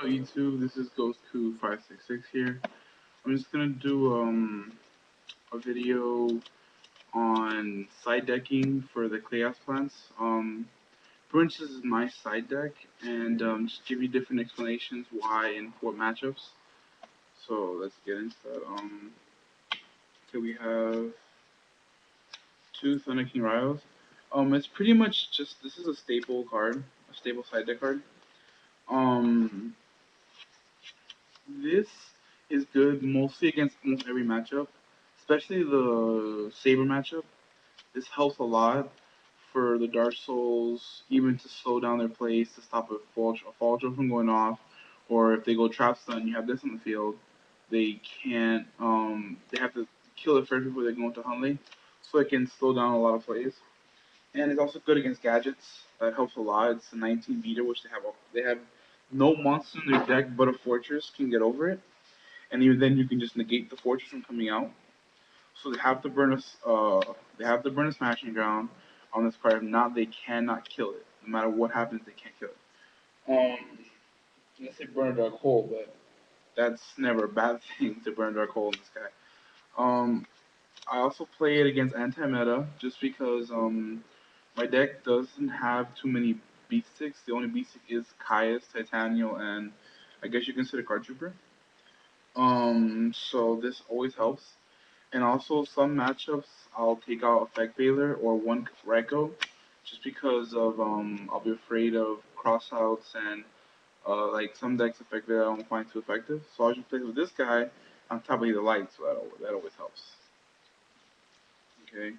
Hello YouTube, this is GhostCoo566 here. I'm just gonna do a video on side decking for the clay house plants. Pretty much this is my side deck, and just give you different explanations why and for what matchups. So let's get into that. Okay, we have two Thunder King Riles. It's pretty much just this is a staple card, a staple side deck card. Um, This is good mostly against almost every matchup, especially the Saber matchup. This helps a lot for the Dark Souls, even to slow down their plays, to stop a fall drill from going off, or if they go trap stun, you have this on the field. They can't, they have to kill it first before they go into Hunley, so it can slow down a lot of plays. And it's also good against gadgets. That helps a lot. It's a 19 beater, which they have no monster in their deck but a fortress can get over it, and even then you can just negate the fortress from coming out. So they have to burn a smashing ground on this card. If not, they cannot kill it. No matter what happens, they can't kill it. Let's say burn a dark hole, but that's never a bad thing to burn a dark hole in this guy. I also play it against anti-meta just because my deck doesn't have too many beat sticks. The only beat stick is Caius, Titanial, and I guess you consider Card Trooper. So this always helps. And also some matchups I'll take out Effect Veiler or one Reiko just because of I'll be afraid of crossouts and like some decks Effect Veiler I don't find too effective. So I'll just play with this guy on top of the light, so that always helps. Okay.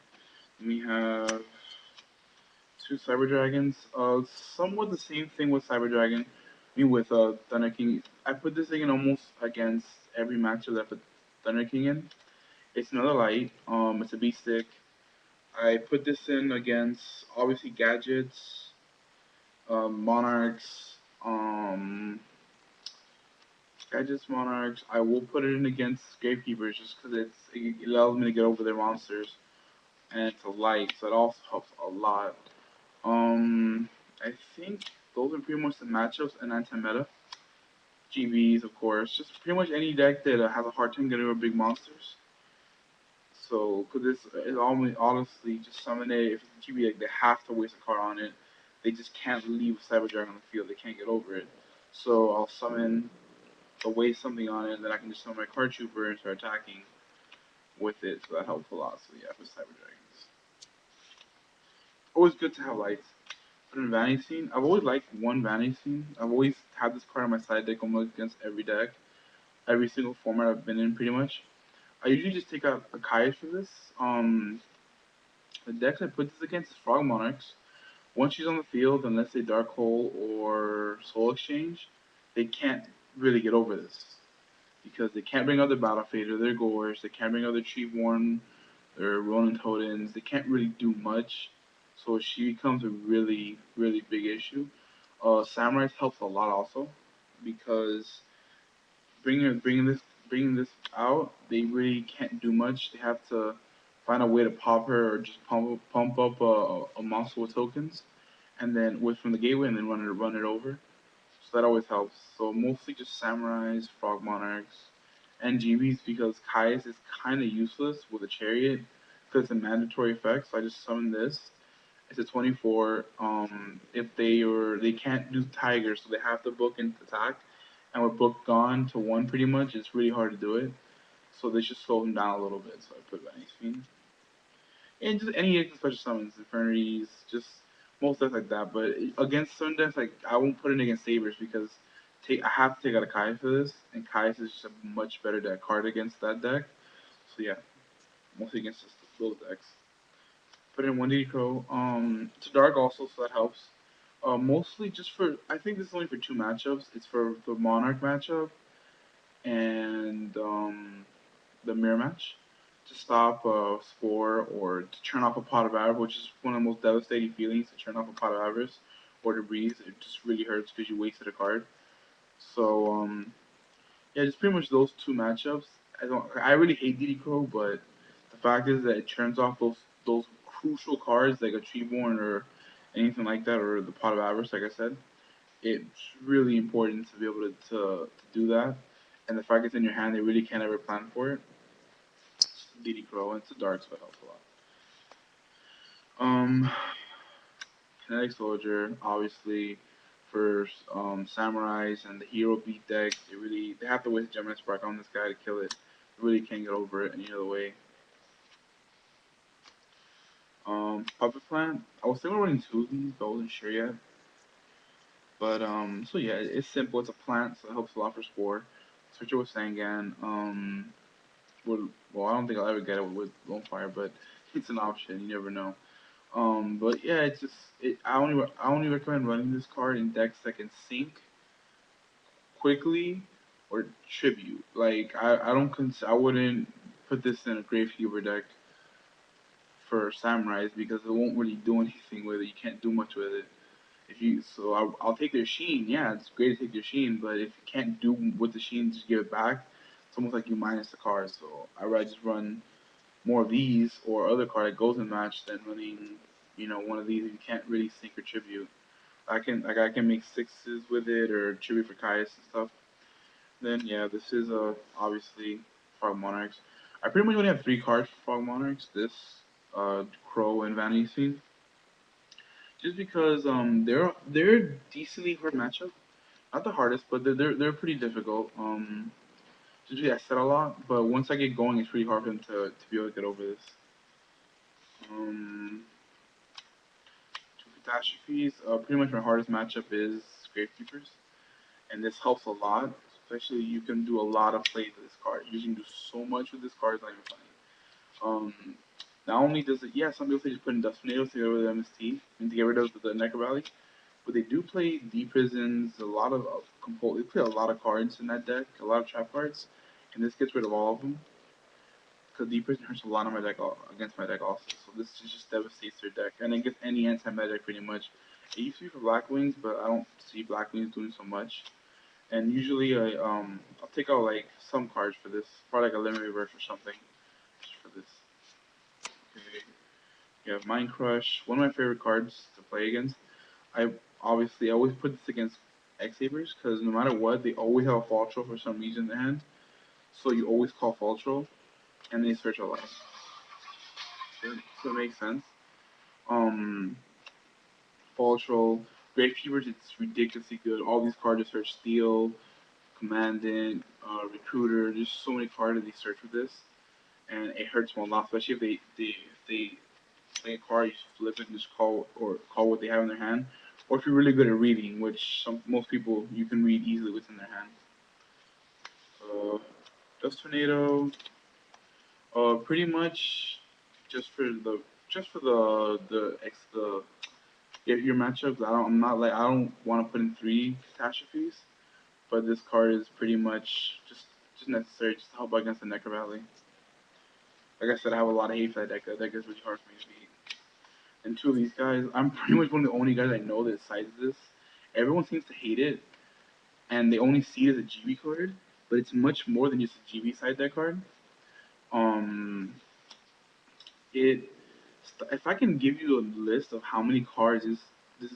We have two Cyber Dragons. Somewhat the same thing with Cyber Dragon. I mean with Thunder King. I put this thing in almost against every matchup that I put Thunder King in. It's another light. It's a beat stick. I put this in against obviously gadgets, monarchs, gadgets, monarchs. I will put it in against gravekeepers just because it allows me to get over their monsters, and it's a light, so it also helps a lot. Um, I think those are pretty much the matchups and anti-meta. GBs, of course, just pretty much any deck that has a hard time getting over big monsters. So, cause this is almost honestly just summon it. If it's a GB, like they have to waste a card on it. They just can't leave Cyber Dragon on the field. They can't get over it. So I'll summon, or waste something on it, and then I can just summon my card trooper and start attacking with it. So that helps a lot. So yeah, for Cyber Dragons, always good to have lights. But in Vanity Scene, I've always liked one Vanity Scene. I've always had this card on my side deck almost against every deck, every single format I've been in, pretty much. I usually just take out a Kaius for this. The decks I put this against is Frog Monarchs. Once she's on the field, and let's say Dark Hole or Soul Exchange, they can't really get over this. Because they can't bring out their Battle Fade or their Gores, they can't bring out their Treeborn, their Ronin Totems, they can't really do much. So she becomes a really, really big issue. Samurais helps a lot also, because bringing this out, they really can't do much. They have to find a way to pop her or just pump up a monster with tokens, and then with from the gateway, and then run it over. So that always helps. So mostly just samurais, frog monarchs, and GBs because Caius is kind of useless with a chariot because it's a mandatory effect. So I just summon this. It's a 24. If they can't do tiger, so they have to book and attack, and we're booked gone to one pretty much. It's really hard to do it. So they should slow them down a little bit. So I put Vanish Fiend. And just any special summons, Infernities, just most decks like that. But against certain decks, like I won't put it against Sabers because I have to take out a Kai for this, and Kai is just a much better deck card against that deck. So yeah, mostly against just those decks. Put in 1D Crow. It's dark also, so that helps. Mostly just for I think this is only for two matchups. It's for the Monarch matchup and the mirror match to stop a spore or to turn off a pot of avarice, which is one of the most devastating feelings to turn off a pot of avarice or to breeze. It just really hurts because you wasted a card. So yeah, just pretty much those two matchups. I really hate DD Crow, but the fact is that it turns off those crucial cards like a Treeborn or anything like that, or the Pot of Avarice, like I said. It's really important to be able to do that. And the fact it's in your hand, they really can't ever plan for it. It's DD Crow, and it's a dark, so it helps a lot. Um, Kinetic Soldier, obviously, for samurais and the hero beat deck, they have to waste Gemini Spark on this guy to kill it. They really can't get over it any other way. Puppet Plant, I was thinking of running two of these, but I wasn't sure yet. But so yeah, it's simple. It's a plant, so it helps a lot for Spore. Switch it with Sangan. Well, I don't think I'll ever get it with Lone Fire, but it's an option. You never know. But yeah, it's just I only recommend running this card in decks that can sync quickly or tribute. Like I wouldn't put this in a Gravekeeper deck for Samurais because it won't really do anything with it. You can't do much with it. I'll take their Sheen. Yeah, it's great to take their Sheen, but if you can't do with the Sheen, just give it back. It's almost like you minus the card. So I rather just run more of these or other card that goes in match than running, one of these. You can't really sync or tribute. I can make sixes with it or tribute for Caius and stuff. Then yeah, this is obviously Fog Monarchs. I pretty much only have three cards for Fog Monarchs. This, Crow, and Vanity Fiend. Just because they're a decently hard matchup. Not the hardest, but they're pretty difficult. Usually I set a lot, but once I get going, it's pretty hard for them to be able to get over this. Um, Two catastrophes. Pretty much my hardest matchup is Gravekeepers, and this helps a lot. Especially you can do a lot of plays with this card. You can do so much with this card. It's not even funny. Um, Not only does it, yeah, some people say just put in Dust Tornadoes to get rid of the MST and to get rid of the Necro Valley, but they do play D Prisons, a lot of they play a lot of cards in that deck, a lot of trap cards, and this gets rid of all of them. Because D Prison hurts a lot on my deck against my deck also, so this just devastates their deck, and it gets any anti-magic pretty much. It used to be for Black Wings, but I don't see Black Wings doing so much. And usually I'll take out like some cards for this, probably like a limit reverse or something, just for this. Okay. You have Mind Crush, one of my favorite cards to play against. I always put this against X Sabers because no matter what, they always have a Fall Troll for some reason in their hand. So you always call Fall Troll, and they search a lot. So it makes sense. Um, Fall Troll, Gravekeepers, it's ridiculously good. All these cards just search Steel, Commandant, Recruiter. There's so many cards that they search with this, and it hurts them a lot, especially if they play a card, you flip it and just call what they have in their hand. Or if you're really good at reading, which most people you can read easily what's in their hand. Uh, Dust Tornado, pretty much just for the just for the your matchups. I don't want to put in three catastrophes, but this card is pretty much just necessary just to help against the Necro Valley. Like I said, I have a lot of hate for that deck. That deck is really hard for me to beat. And two of these guys, I'm pretty much one of the only guys I know that cites this. Everyone seems to hate it, and they only see it as a GB card, but it's much more than just a GB side deck card. Um, it if I can give you a list of how many cards this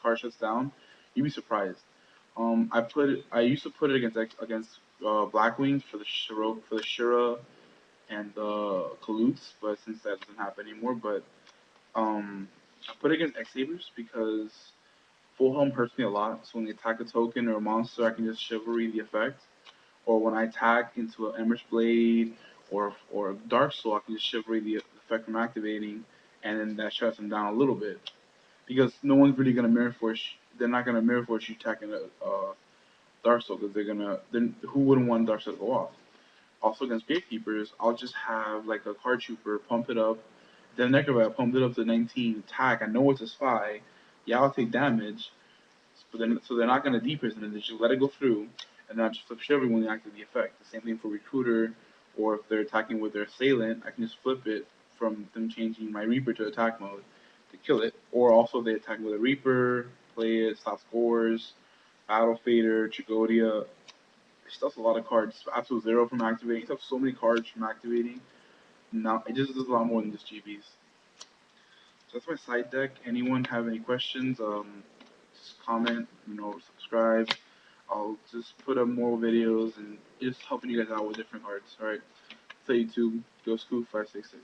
card shuts down, you'd be surprised. I used to put it against Black Wings for the Shura and the Kalutes, but since that doesn't happen anymore, but I put it against X Sabers because Full Helm hurts me a lot. So when they attack a token or a monster, I can just Chivalry the effect. Or when I attack into an Ember's Blade or Dark Soul, I can just Chivalry the effect from activating, and then that shuts them down a little bit. Because no one's really gonna Mirror Force. They're not gonna Mirror Force you attacking a Dark Soul because they're gonna. Then who wouldn't want Dark Soul to go off? Also against Gatekeepers, I'll just have like a card trooper pump it up. Then Necrobat pump it up to 19 attack. I know it's a spy. Yeah, I'll take damage. But then so they're not gonna deprison it. They just let it go through, and then I just flip Chivalry when they activate the effect. The same thing for Recruiter, or if they're attacking with their assailant, I can just flip it from them changing my Reaper to attack mode to kill it. Or also they attack with a Reaper, play it, stop scores, Battle Fader, Chigodia. Stuff's a lot of cards. Absolute Zero from activating. Stuff so many cards from activating. Now it just does a lot more than just GBs. So that's my side deck. Anyone have any questions? just comment, subscribe. I'll just put up more videos and just helping you guys out with different cards. All right. So YouTube, go Scoop 566.